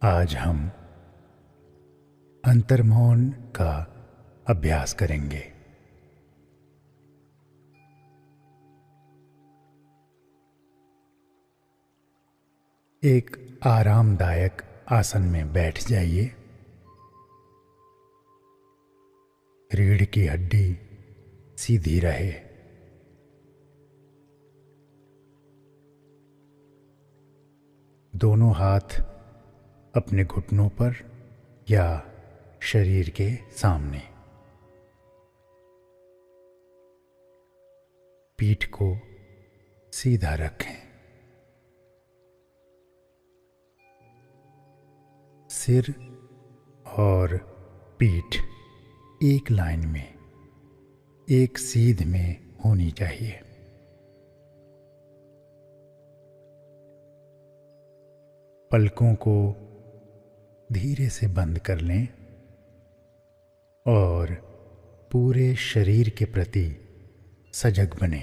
आज हम अंतर्मौन का अभ्यास करेंगे। एक आरामदायक आसन में बैठ जाइए। रीढ़ की हड्डी सीधी रहे। दोनों हाथ अपने घुटनों पर या शरीर के सामने। पीठ को सीधा रखें। सिर और पीठ एक लाइन में, एक सीध में होनी चाहिए। पलकों को धीरे से बंद कर लें और पूरे शरीर के प्रति सजग बने।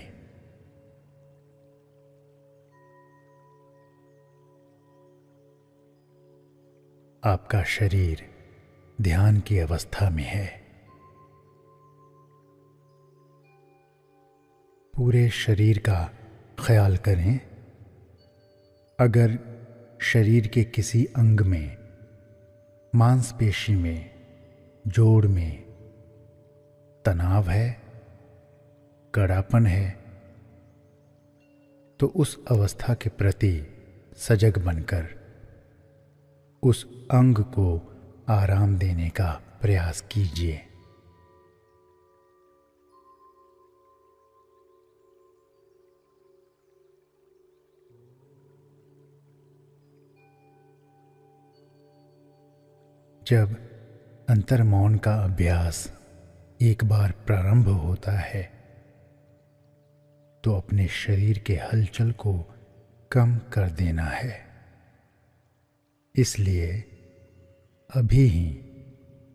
आपका शरीर ध्यान की अवस्था में है। पूरे शरीर का ख्याल करें। अगर शरीर के किसी अंग में, मांसपेशी में, जोड़ में तनाव है, कड़ापन है, तो उस अवस्था के प्रति सजग बनकर उस अंग को आराम देने का प्रयास कीजिए। जब अंतर्मौन का अभ्यास एक बार प्रारंभ होता है तो अपने शरीर के हलचल को कम कर देना है। इसलिए अभी ही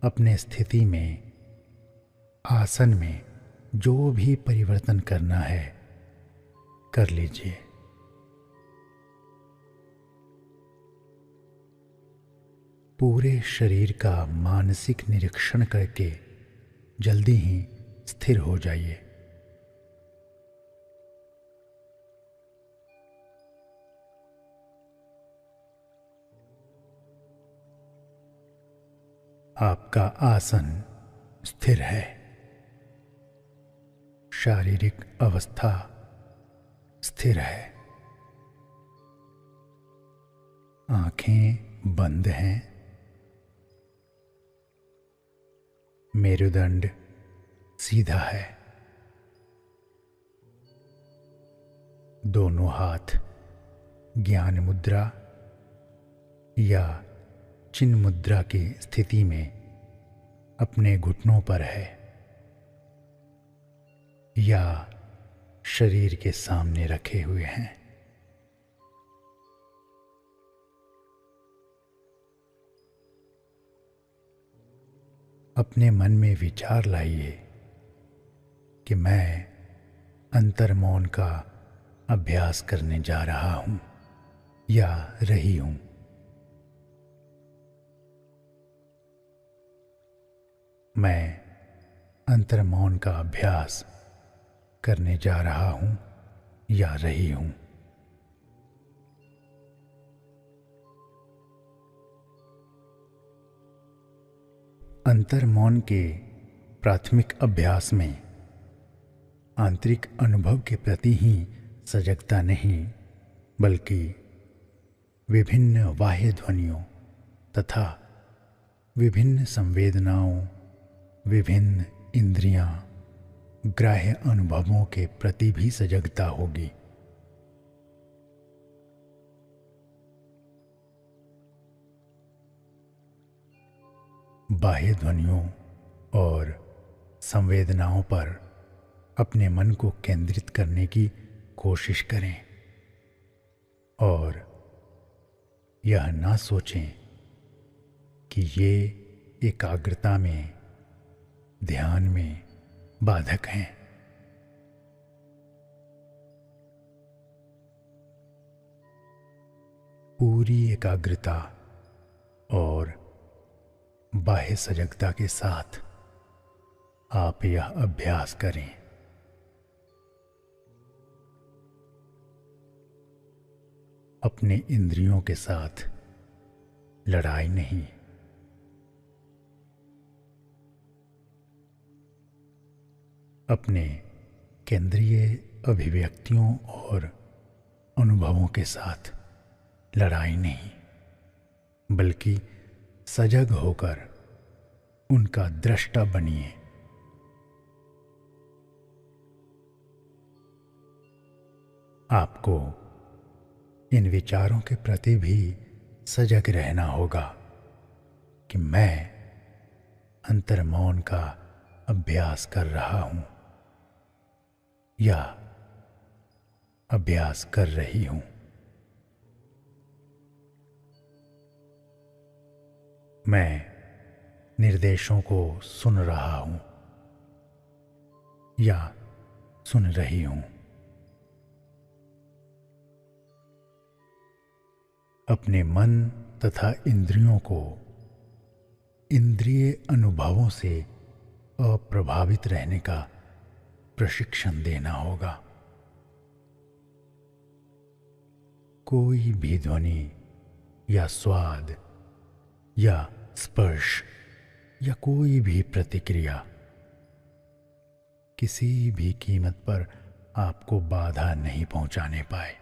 अपने स्थिति में, आसन में जो भी परिवर्तन करना है कर लीजिए। पूरे शरीर का मानसिक निरीक्षण करके जल्दी ही स्थिर हो जाइए। आपका आसन स्थिर है। शारीरिक अवस्था स्थिर है। आंखें बंद हैं। मेरुदंड सीधा है। दोनों हाथ ज्ञान मुद्रा या चिन्ह मुद्रा की स्थिति में अपने घुटनों पर है या शरीर के सामने रखे हुए हैं। अपने मन में विचार लाइए कि मैं अंतर्मौन का अभ्यास करने जा रहा हूं या रही हूं। मैं अंतर्मौन का अभ्यास करने जा रहा हूं या रही हूं। अंतर्मौन के प्राथमिक अभ्यास में आंतरिक अनुभव के प्रति ही सजगता नहीं, बल्कि विभिन्न बाह्य ध्वनियों तथा विभिन्न संवेदनाओं, विभिन्न इंद्रियां, ग्राह्य अनुभवों के प्रति भी सजगता होगी। बाह्य ध्वनियों और संवेदनाओं पर अपने मन को केंद्रित करने की कोशिश करें और यह ना सोचें कि ये एकाग्रता में, ध्यान में बाधक हैं। पूरी एकाग्रता बाह्य सजगता के साथ आप यह अभ्यास करें। अपने इंद्रियों के साथ लड़ाई नहीं, अपने केंद्रीय अभिव्यक्तियों और अनुभवों के साथ लड़ाई नहीं, बल्कि सजग होकर उनका दृष्टा बनिए। आपको इन विचारों के प्रति भी सजग रहना होगा कि मैं अंतर्मौन का अभ्यास कर रहा हूं या अभ्यास कर रही हूं। मैं निर्देशों को सुन रहा हूं या सुन रही हूं। अपने मन तथा इंद्रियों को इंद्रिय अनुभवों से अप्रभावित रहने का प्रशिक्षण देना होगा। कोई भी ध्वनि या स्वाद या स्पर्श या कोई भी प्रतिक्रिया किसी भी कीमत पर आपको बाधा नहीं पहुंचाने पाए।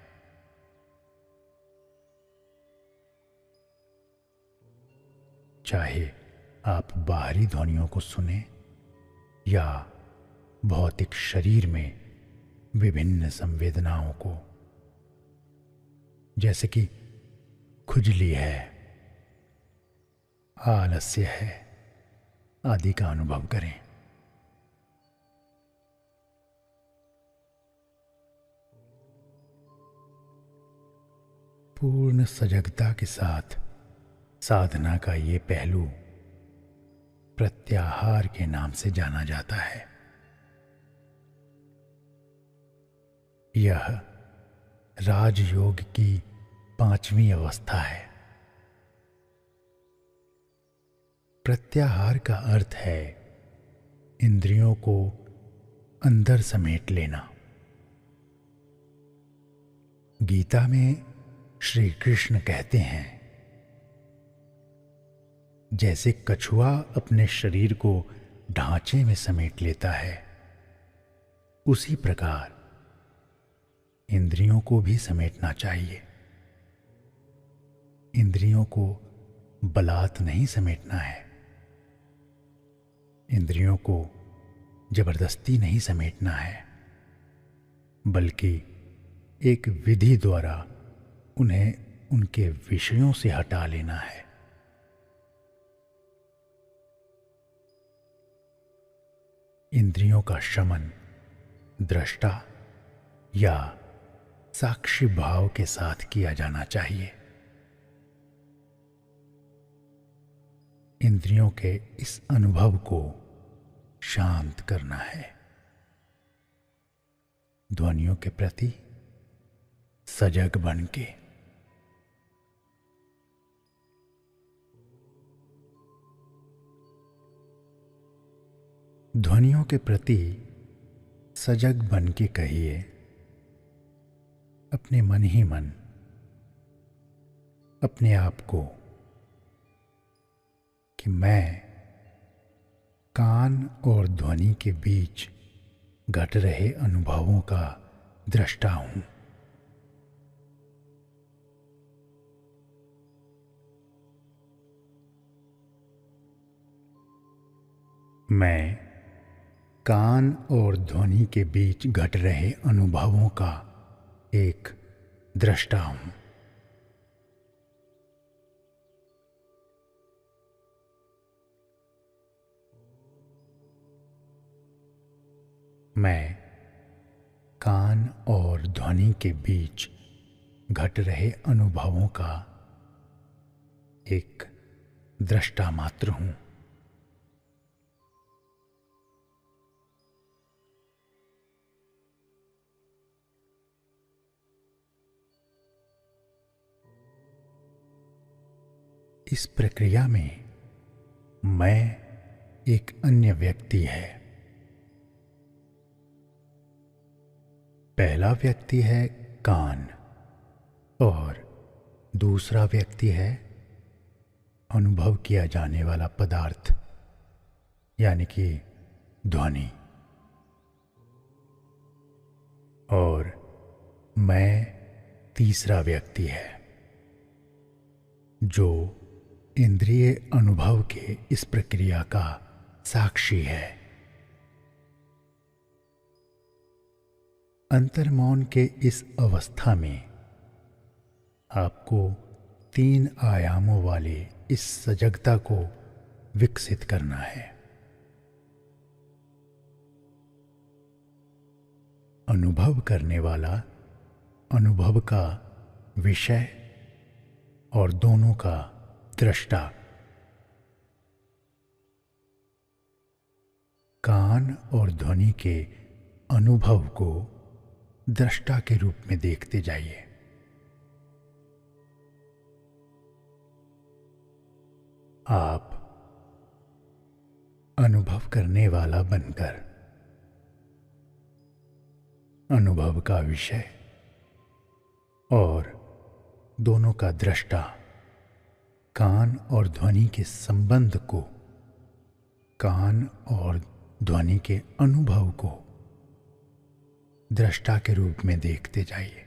चाहे आप बाहरी ध्वनियों को सुने या भौतिक शरीर में विभिन्न संवेदनाओं को, जैसे कि खुजली है, आलस्य है आदि का अनुभव करें। पूर्ण सजगता के साथ साधना का ये पहलू प्रत्याहार के नाम से जाना जाता है। यह राजयोग की 5वीं अवस्था है। प्रत्याहार का अर्थ है इंद्रियों को अंदर समेट लेना। गीता में श्री कृष्ण कहते हैं, जैसे कछुआ अपने शरीर को ढांचे में समेट लेता है, उसी प्रकार इंद्रियों को भी समेटना चाहिए। इंद्रियों को बलात् नहीं समेटना है, इंद्रियों को जबरदस्ती नहीं समेटना है, बल्कि एक विधि द्वारा उन्हें उनके विषयों से हटा लेना है। इंद्रियों का शमन दृष्टा या साक्षी भाव के साथ किया जाना चाहिए। इंद्रियों के इस अनुभव को शांत करना है। ध्वनियों के प्रति सजग बन के। ध्वनियों के प्रति सजग बन के कहिए, अपने मन ही मन अपने आप को, कि मैं कान और ध्वनि के बीच घट रहे अनुभवों का दृष्टा हूं। मैं कान और ध्वनि के बीच घट रहे अनुभवों का एक दृष्टा हूं। मैं कान और ध्वनि के बीच घट रहे अनुभवों का एक दृष्टा मात्र हूं। इस प्रक्रिया में मैं एक अन्य व्यक्ति है। पहला व्यक्ति है कान और दूसरा व्यक्ति है अनुभव किया जाने वाला पदार्थ, यानी कि ध्वनि। और मैं तीसरा व्यक्ति है जो इंद्रिय अनुभव के इस प्रक्रिया का साक्षी है। अंतर्मौन के इस अवस्था में आपको 3 आयामों वाले इस सजगता को विकसित करना है। अनुभव करने वाला, अनुभव का विषय और दोनों का दृष्टा। कान और ध्वनि के अनुभव को दृष्टा के रूप में देखते जाइए। आप अनुभव करने वाला बनकर अनुभव का विषय और दोनों का दृष्टा, कान और ध्वनि के संबंध को, कान और ध्वनि के अनुभव को दृष्टा के रूप में देखते जाइए।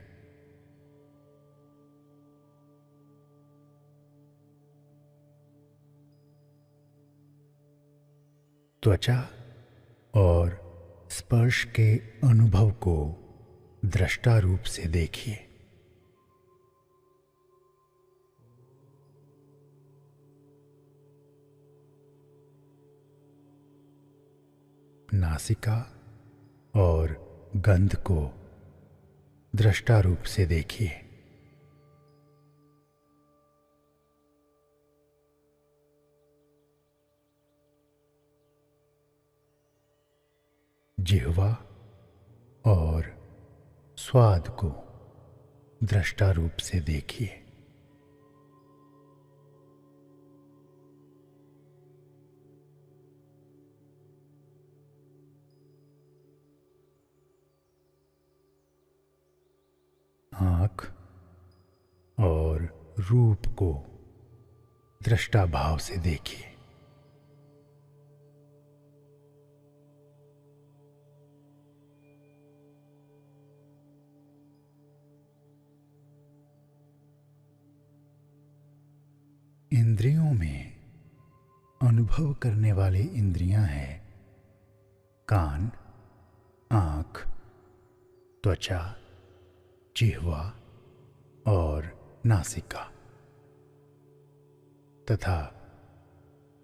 त्वचा और स्पर्श के अनुभव को दृष्टा रूप से देखिए। नासिका और गंध को दृष्टा रूप से देखिए। जिह्वा और स्वाद को दृष्टा रूप से देखिए। आँख और रूप को दृष्टा भाव से देखिए। इंद्रियों में अनुभव करने वाली इंद्रियां हैं कान, आँख, त्वचा, जिह्वा और नासिका, तथा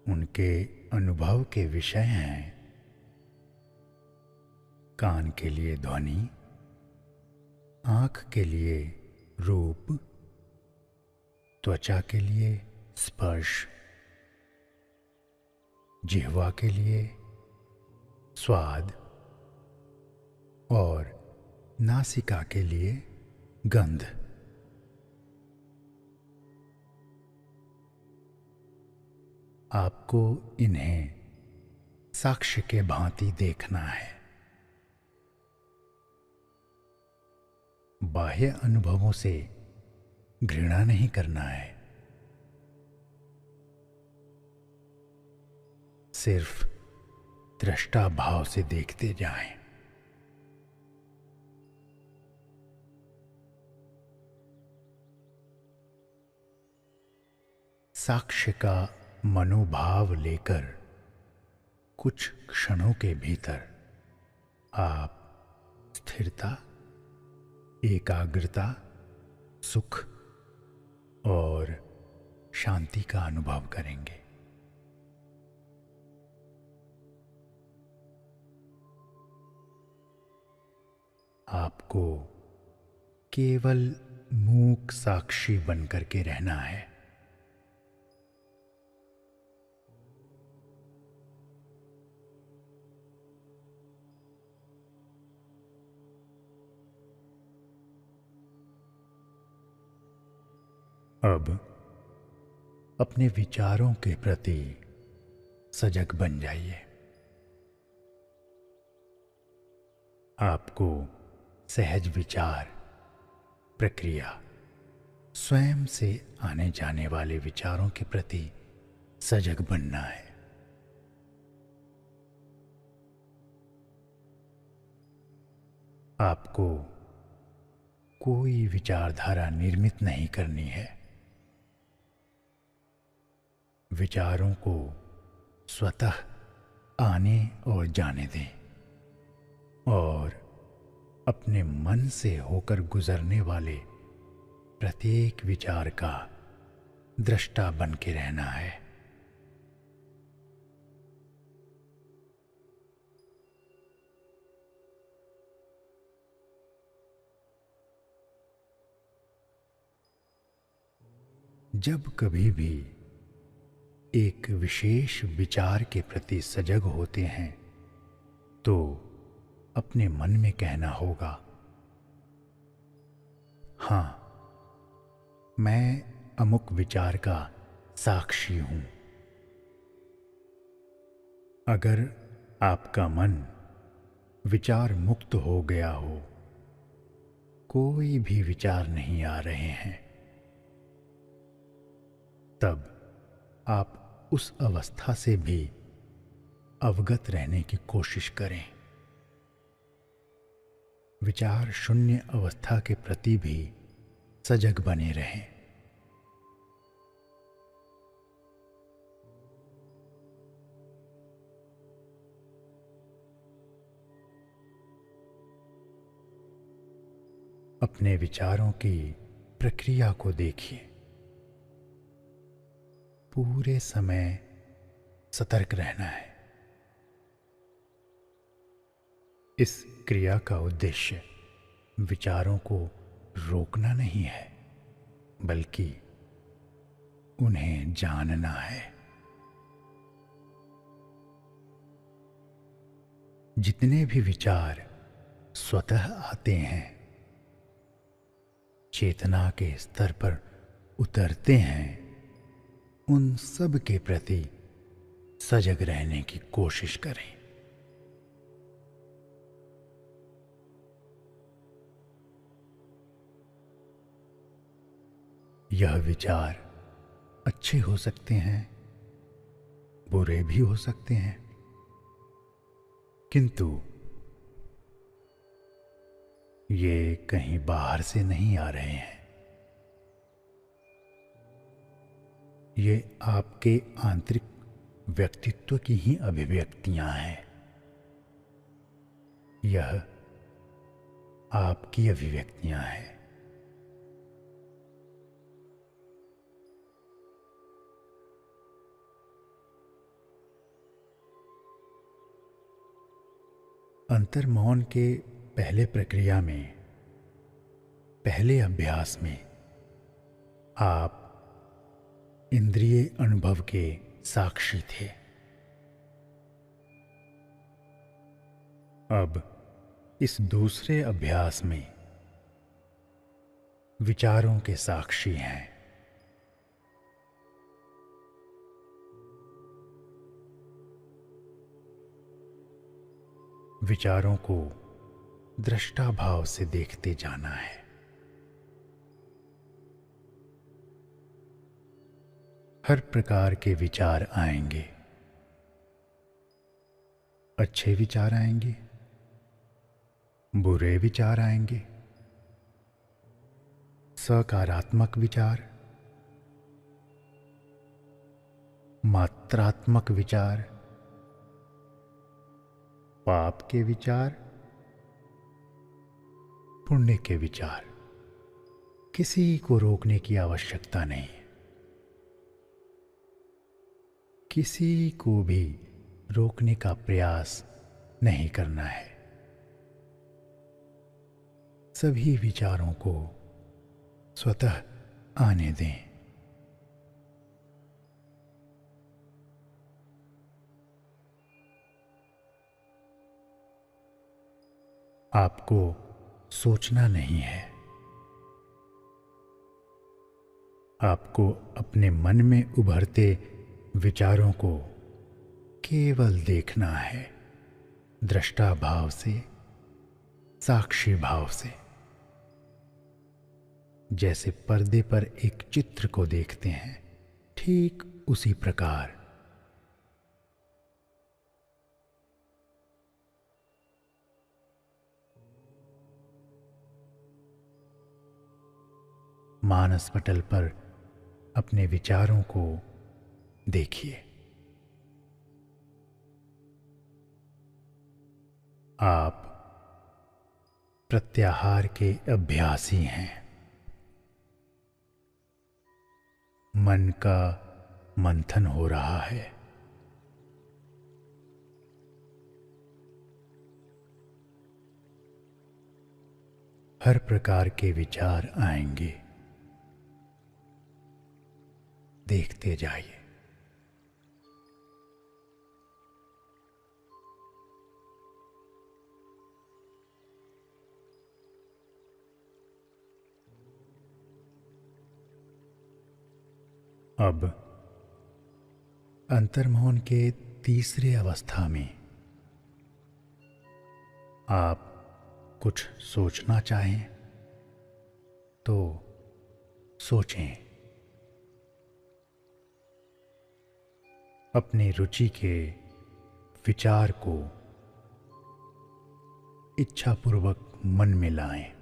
उनके अनुभव के विषय हैं कान के लिए ध्वनि, आँख के लिए रूप, त्वचा के लिए स्पर्श, जिह्वा के लिए स्वाद और नासिका के लिए गंध। आपको इन्हें साक्ष्य के भांति देखना है। बाह्य अनुभवों से घृणा नहीं करना है, सिर्फ दृष्टा भाव से देखते जाएं। साक्ष्य का मनोभाव लेकर कुछ क्षणों के भीतर आप स्थिरता, एकाग्रता, सुख और शांति का अनुभव करेंगे। आपको केवल मूक साक्षी बनकर के रहना है। अब अपने विचारों के प्रति सजग बन जाइए। आपको सहज विचार प्रक्रिया, स्वयं से आने जाने वाले विचारों के प्रति सजग बनना है। आपको कोई विचारधारा निर्मित नहीं करनी है। विचारों को स्वतः आने और जाने दें और अपने मन से होकर गुजरने वाले प्रत्येक विचार का दृष्टा बन के रहना है। जब कभी भी एक विशेष विचार के प्रति सजग होते हैं तो अपने मन में कहना होगा, हाँ, मैं अमुक विचार का साक्षी हूं। अगर आपका मन विचार मुक्त हो गया हो, कोई भी विचार नहीं आ रहे हैं, तब आप उस अवस्था से भी अवगत रहने की कोशिश करें। विचार शून्य अवस्था के प्रति भी सजग बने रहें। अपने विचारों की प्रक्रिया को देखिए। पूरे समय सतर्क रहना है। इस क्रिया का उद्देश्य विचारों को रोकना नहीं है, बल्कि उन्हें जानना है। जितने भी विचार स्वतः आते हैं, चेतना के स्तर पर उतरते हैं, उन सब के प्रति सजग रहने की कोशिश करें। यह विचार अच्छे हो सकते हैं, बुरे भी हो सकते हैं, किंतु ये कहीं बाहर से नहीं आ रहे हैं। ये आपके आंतरिक व्यक्तित्व की ही अभिव्यक्तियां हैं। यह आपकी अभिव्यक्तियां हैं। अंतर्मौन के पहले प्रक्रिया में, पहले अभ्यास में आप इंद्रिय अनुभव के साक्षी थे। अब इस दूसरे अभ्यास में विचारों के साक्षी हैं। विचारों को दृष्टा भाव से देखते जाना है। हर प्रकार के विचार आएंगे। अच्छे विचार आएंगे, बुरे विचार आएंगे, सकारात्मक विचार, मात्रात्मक विचार, पाप के विचार, पुण्य के विचार। किसी को रोकने की आवश्यकता नहीं। किसी को भी रोकने का प्रयास नहीं करना है। सभी विचारों को स्वतः आने दें। आपको सोचना नहीं है। आपको अपने मन में उभरते विचारों को केवल देखना है, दृष्टा भाव से, साक्षी भाव से। जैसे पर्दे पर एक चित्र को देखते हैं, ठीक उसी प्रकार मानस पटल पर अपने विचारों को देखिए। आप प्रत्याहार के अभ्यासी हैं। मन का मंथन हो रहा है। हर प्रकार के विचार आएंगे, देखते जाइए। अब अंतर्मौन के तीसरे अवस्था में आप कुछ सोचना चाहें तो सोचें। अपनी रुचि के विचार को इच्छापूर्वक मन में लाएं।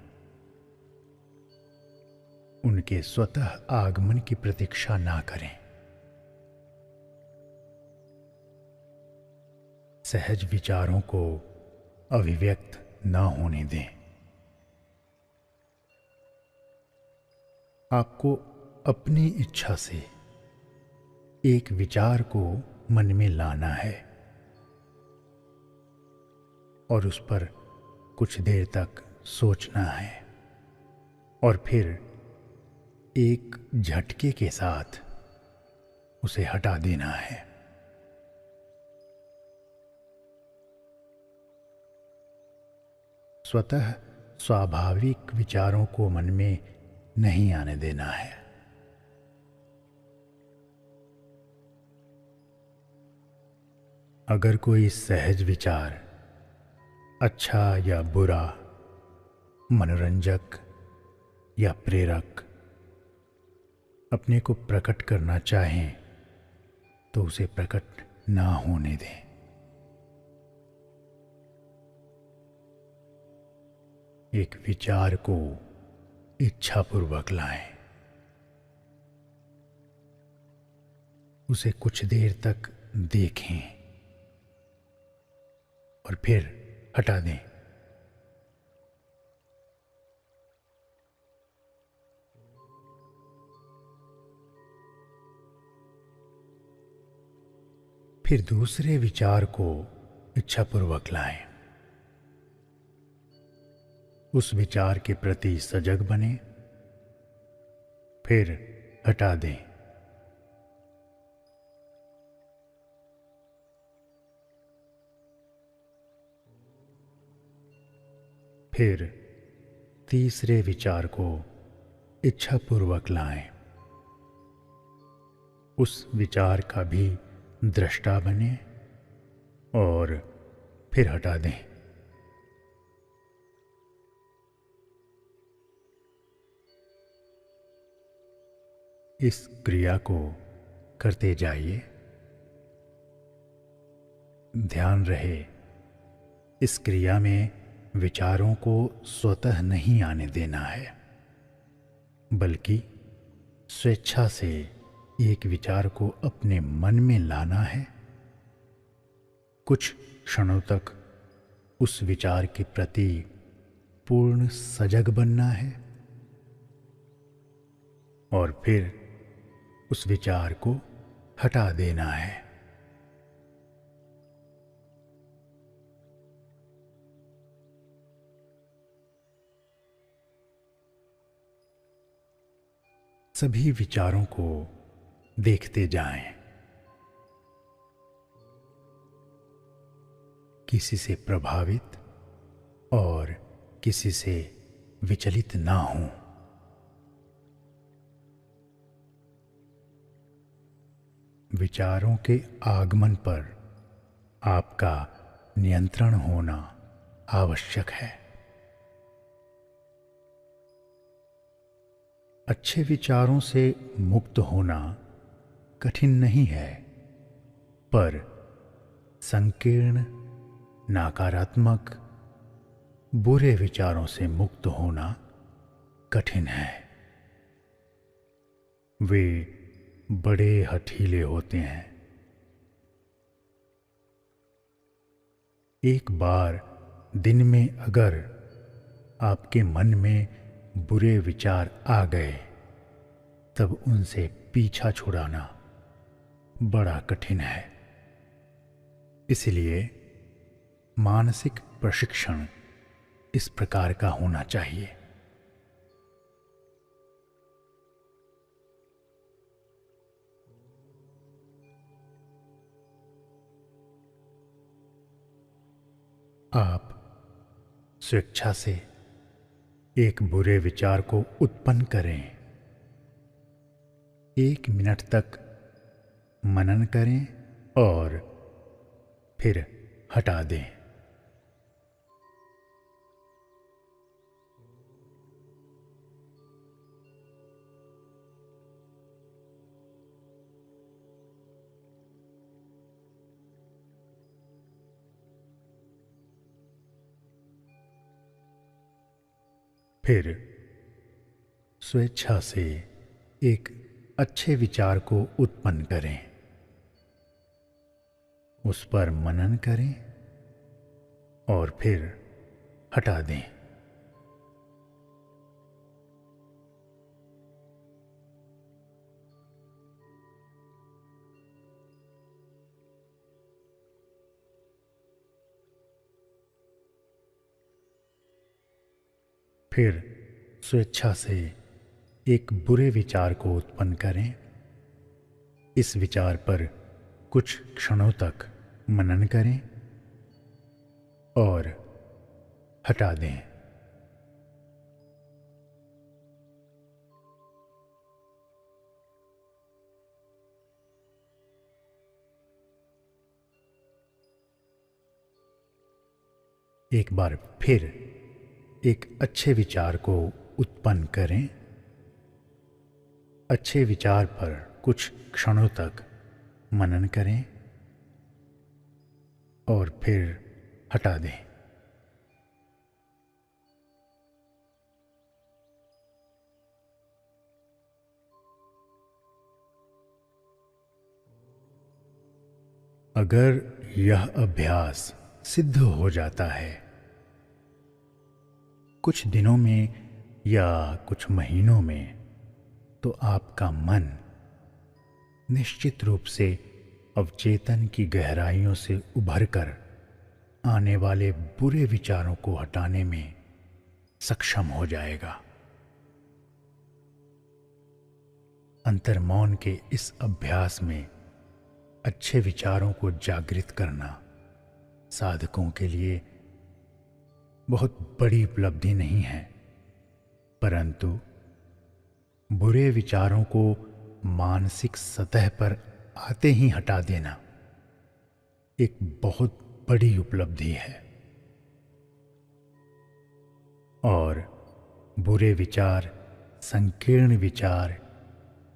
उनके स्वतः आगमन की प्रतीक्षा ना करें। सहज विचारों को अभिव्यक्त ना होने दें। आपको अपनी इच्छा से एक विचार को मन में लाना है और उस पर कुछ देर तक सोचना है और फिर एक झटके के साथ उसे हटा देना है। स्वतः स्वाभाविक विचारों को मन में नहीं आने देना है। अगर कोई सहज विचार अच्छा या बुरा, मनोरंजक या प्रेरक अपने को प्रकट करना चाहें तो उसे प्रकट ना होने दें। एक विचार को इच्छापूर्वक लाएं। उसे कुछ देर तक देखें और फिर हटा दें। फिर दूसरे विचार को इच्छापूर्वक लाएं। उस विचार के प्रति सजग बने, फिर हटा दें। फिर तीसरे विचार को इच्छापूर्वक लाएं। उस विचार का भी दृष्टा बने और फिर हटा दें। इस क्रिया को करते जाइए। ध्यान रहे, इस क्रिया में विचारों को स्वतः नहीं आने देना है, बल्कि स्वेच्छा से एक विचार को अपने मन में लाना है। कुछ क्षणों तक उस विचार के प्रति पूर्ण सजग बनना है और फिर उस विचार को हटा देना है। सभी विचारों को देखते जाएं। किसी से प्रभावित और किसी से विचलित ना हों। विचारों के आगमन पर आपका नियंत्रण होना आवश्यक है। अच्छे विचारों से मुक्त होना कठिन नहीं है, पर संकीर्ण, नकारात्मक, बुरे विचारों से मुक्त होना कठिन है। वे बड़े हठीले होते हैं। एक बार दिन में अगर आपके मन में बुरे विचार आ गए, तब उनसे पीछा छुड़ाना बड़ा कठिन है। इसलिए मानसिक प्रशिक्षण इस प्रकार का होना चाहिए। आप स्वेच्छा से एक बुरे विचार को उत्पन्न करें। 1 मिनट तक मनन करें और फिर हटा दें। फिर स्वेच्छा से एक अच्छे विचार को उत्पन्न करें, उस पर मनन करें और फिर हटा दें। फिर स्वेच्छा से एक बुरे विचार को उत्पन्न करें। इस विचार पर कुछ क्षणों तक मनन करें और हटा दें। एक बार फिर एक अच्छे विचार को उत्पन्न करें। अच्छे विचार पर कुछ क्षणों तक मनन करें और फिर हटा दें। अगर यह अभ्यास सिद्ध हो जाता है, कुछ दिनों में या कुछ महीनों में, तो आपका मन निश्चित रूप से अवचेतन की गहराइयों से उभरकर आने वाले बुरे विचारों को हटाने में सक्षम हो जाएगा। अंतर्मौन के इस अभ्यास में अच्छे विचारों को जागृत करना साधकों के लिए बहुत बड़ी उपलब्धि नहीं है, परंतु बुरे विचारों को मानसिक सतह पर आते ही हटा देना एक बहुत बड़ी उपलब्धि है। और बुरे विचार, संकीर्ण विचार,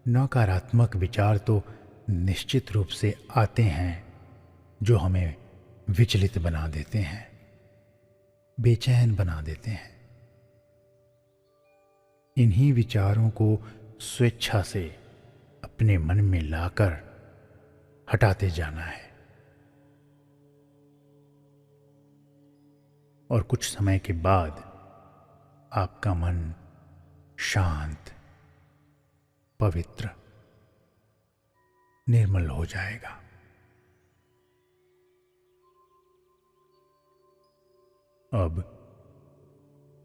नकारात्मक विचार तो निश्चित रूप से आते हैं, जो हमें विचलित बना देते हैं, बेचैन बना देते हैं। इन्हीं विचारों को स्वेच्छा से अपने मन में लाकर हटाते जाना है। और कुछ समय के बाद आपका मन शांत, पवित्र, निर्मल हो जाएगा। अब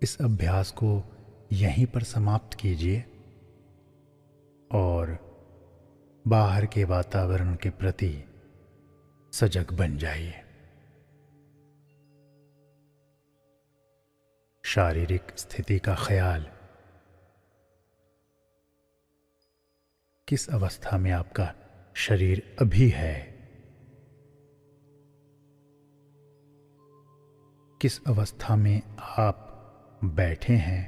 इस अभ्यास को यहीं पर समाप्त कीजिए और बाहर के वातावरण के प्रति सजग बन जाइए। शारीरिक स्थिति का ख्याल, किस अवस्था में आपका शरीर अभी है, किस अवस्था में आप बैठे हैं,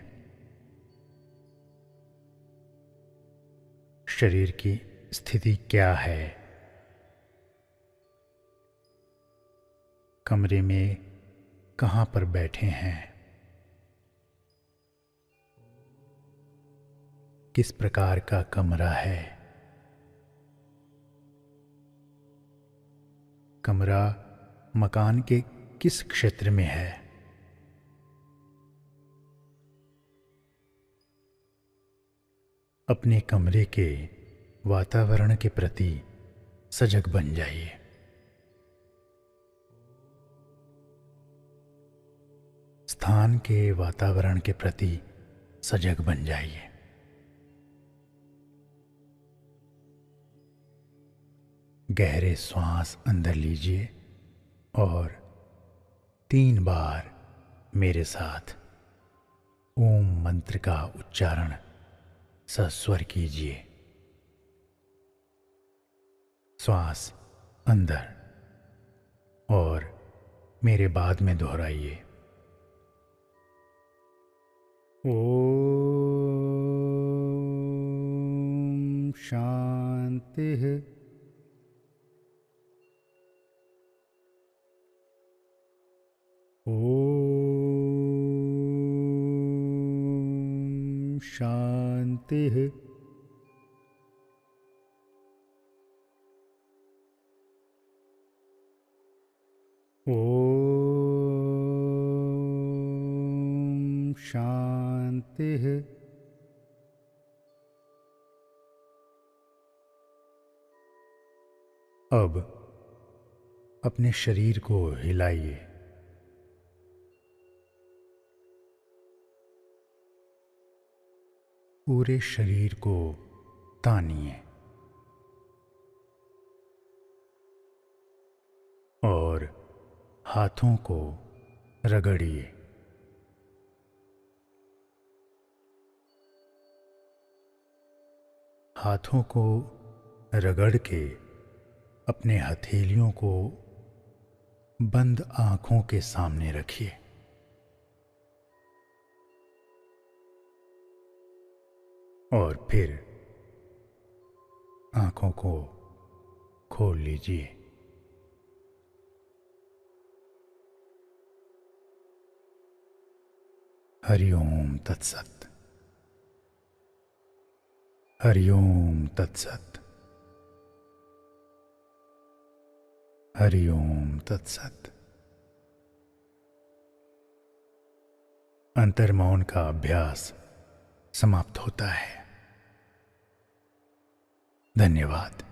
शरीर की स्थिति क्या है, कमरे में कहाँ पर बैठे हैं, किस प्रकार का कमरा है, कमरा मकान के किस क्षेत्र में है, अपने कमरे के वातावरण के प्रति सजग बन जाइए। स्थान के वातावरण के प्रति सजग बन जाइए। गहरे श्वास अंदर लीजिए और 3 बार मेरे साथ ओम मंत्र का उच्चारण सस्वर कीजिए। श्वास अंदर और मेरे बाद में दोहराइए। ओम शांति। ओम शांति। ओम शांति। अब अपने शरीर को हिलाइए। पूरे शरीर को तानिए और हाथों को रगड़िए। हाथों को रगड़ के अपने हथेलियों को बंद आंखों के सामने रखिए। और फिर आंखों को खोल लीजिए। हरि ओम तत्सत। हरि ओम तत्सत। हरि ओम तत्सत। अंतर्मौन का अभ्यास समाप्त होता है। धन्यवाद।